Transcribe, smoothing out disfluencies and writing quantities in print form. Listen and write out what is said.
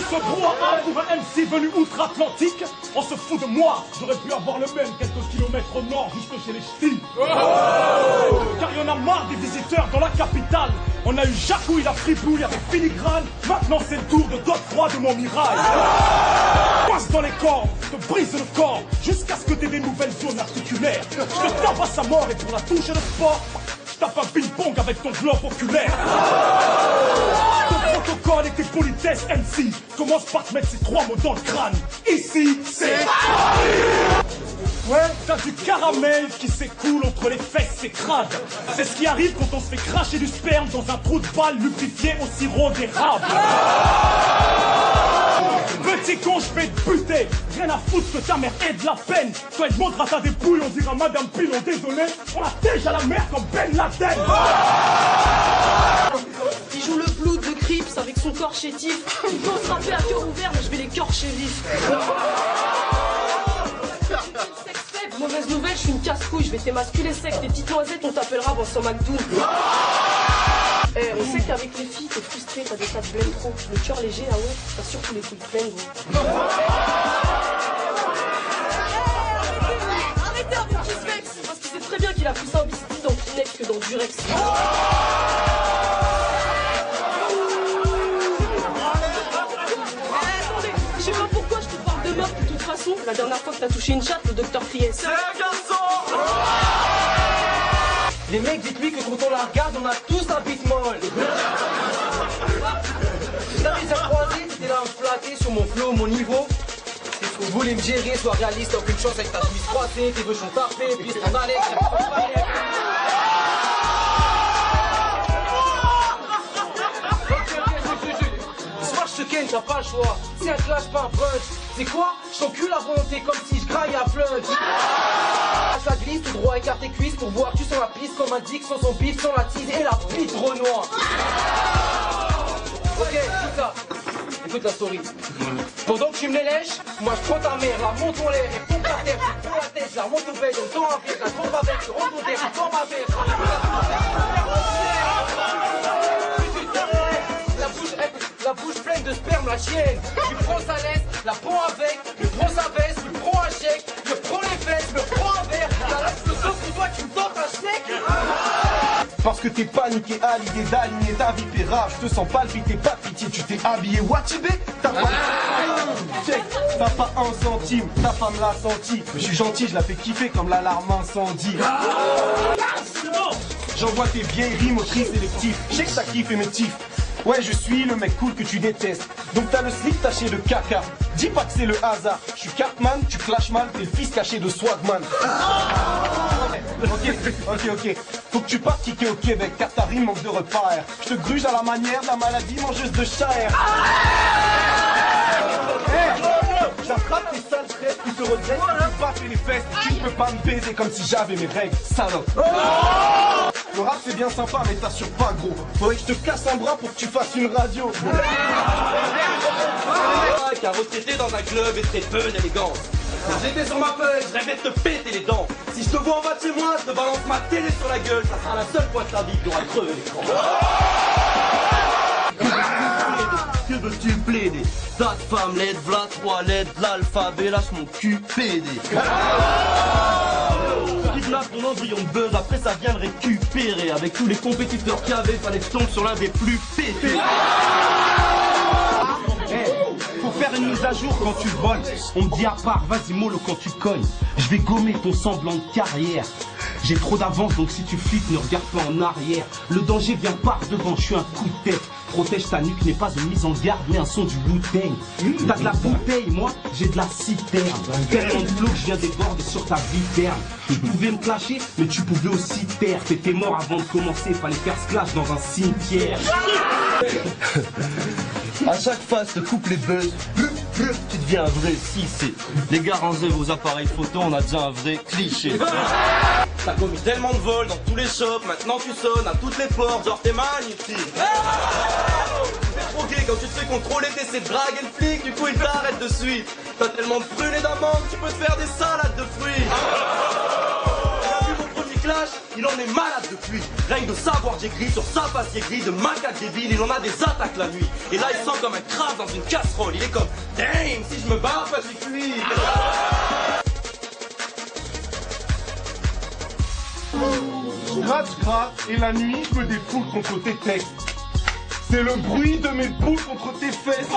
ce brouhaha pour un MC venu outre-Atlantique. On se fout de moi, j'aurais pu avoir le même quelques kilomètres au nord, juste chez les ch'tis. Car y'en a marre des visiteurs dans la capitale. On a eu Jacouille, la fripouille avec Filigrane. Maintenant c'est le tour de Godefroy de Montmirail. Passe dans les corps, te brise le corps, jusqu'à ce que t'aies des nouvelles zones articulaires. Je te tabasse à mort et pour la touche de sport, je tape un ping-pong avec ton globe oculaire. Ton protocole et tes politesses MC, commence par te mettre ces 3 mots dans le crâne. Ici, c'est Paris. Ouais, t'as du caramel qui s'écoule entre les fesses et crades. C'est ce qui arrive quand on se fait cracher du sperme dans un trou de balle lubrifié au sirop d'érable. Petit con, je vais te buter. Rien à foutre que ta mère ait de la peine. Toi, elle montre à ta dépouille, on dira Madame Pilon, désolé. On la tège à la mer comme Ben Laden. Il joue le blood de Crips avec son corps chétif. Il peut se rapper à cœur ouvert, mais je vais l'écorcher vif. Mauvaise nouvelle, je suis une casse-couille, je vais t'émasculer sec. Des petites noisettes, on t'appellera Vincent McDoom. On sait qu'avec les filles, t'es frustré, t'as des tas de blême trop. Le cœur léger, ah ouais, t'as surtout les couilles pleines, gros. Arrêtez avec qui se vexe, parce qu'il sait très bien qu'il a plus un biscuit dans Kleenex que dans Durex. Attendez, je sais pas pourquoi je te parle de meuf, de toute façon. La dernière fois que t'as touché une chatte, le docteur criait. C'est un garçon. Les mecs, dites-lui que quand on la regarde, on a tous un bite molle. T'as les as croisés, t'étais là à me flatter sur mon flow, mon niveau. Vous voulez me gérer, sois réaliste, t'as aucune chance avec ta cuisse croisée, tes vœux sont parfaits, puis ton Alex, soit je te ken, t'as pas le choix. C'est un clash, pas un punch. C'est quoi? Je t'encule la volonté comme si je graille à plunge. Ça glisse tout droit, écarte tes cuisses pour voir que tu sens la piste comme un dick sans son bif, sans la tease et la bite Renoir. Ok, écoute ça. Écoute la story. Pendant que tu me les lèches, moi je prends ta mère, la monte en l'air et pompe la terre, je prends la tête, je la remonte au veille, on tend un verre, je la tombe avec, je rentre au terre, je tends ma verre. La bouche pleine de sperme, la chienne. Tu prends sa laisse, la prends avec, tu prends sa veste, tu prends un chèque, tu prends les fesses, tu prends un verre, la laisse le sauce pour toi, tu me tentes un chèque. Parce que t'es paniqué à l'idée d'aligner ta vie pérave. Je te sens palpiter, pas de pitié, tu t'es habillé Watibé. T'as pas un centime, ta femme l'a senti. Je suis gentil, je la fais kiffer comme l'alarme incendie. J'envoie tes vieilles rimes au tri sélectif. Je sais que t'as kiffé mes tifs. Ouais, je suis le mec cool que tu détestes. Donc t'as le slip taché de caca. Dis pas que c'est le hasard. Je suis Cartman, tu clashes mal, t'es le fils caché de Swagman. Ok. Faut que tu partes kicker au Québec, car ta rime manque de repères. Je te gruge à la manière de la maladie mangeuse de chair. J'attrape tes sales traits, tu te regrettes, tu battes les fesses. Tu ne peux pas me baiser comme si j'avais mes règles, salope. Le rap c'est bien sympa mais t'assures pas gros. Faudrait que je te casse un bras pour que tu fasses une radio. Qu'un retraité dans un club est très peu d'élégance. Quand j'étais sur ma feuille, je rêvais de te péter les dents. Si je te vois en bas de chez moi, je te balance ma télé sur la gueule. Ça sera la seule fois de ta vie que t'auras crevé l'écran. Que veux-tu plaider? Date femme, l'aide, v'là 3 lettres, l'alphabet, lâche mon cul, PD. Kidnappe mon embryon de buzz, après ça vient le récupérer. Avec tous les compétiteurs qu'il y avait, fallait que je tombe sur l'un des plus pétés. Faut faire une mise à jour quand tu voles. On me dit à part, vas-y mollo quand tu cognes. Je vais gommer ton semblant de carrière. J'ai trop d'avance donc si tu flippes ne regarde pas en arrière. Le danger vient par devant, je suis un coup de tête. Protège ta nuque n'est pas une mise en garde mais un son du Wu-Tang. T'as de la bouteille, moi j'ai de la citerne. Tellement de flow que je viens déborder sur ta viterne. Tu pouvais me clasher mais tu pouvais aussi taire. T'étais mort avant de commencer, fallait faire ce clash dans un cimetière. À chaque phase te coupe les buzz, tu deviens un vrai cissé. Les gars, rangez vos appareils photo, on a déjà un vrai cliché. T'as commis tellement de vols dans tous les shops, maintenant tu sonnes à toutes les portes, genre t'es magnifique. T'es trop gay quand tu te fais contrôler, t'essaies de draguer le flic, du coup il t'arrête de suite. T'as tellement de prunes et d'amandes, tu peux te faire des salades de fruits. T'as vu mon premier clash, il en est malade depuis. Rien de savoir j'écris sur sa face gris de macaque débile, il en a des attaques la nuit. Et là il sent comme un crabe dans une casserole, il est comme dang, si je me barre, pas de lui. Je gratte et la nuit je me défoule contre tes textes. C'est le bruit de mes boules contre tes fesses.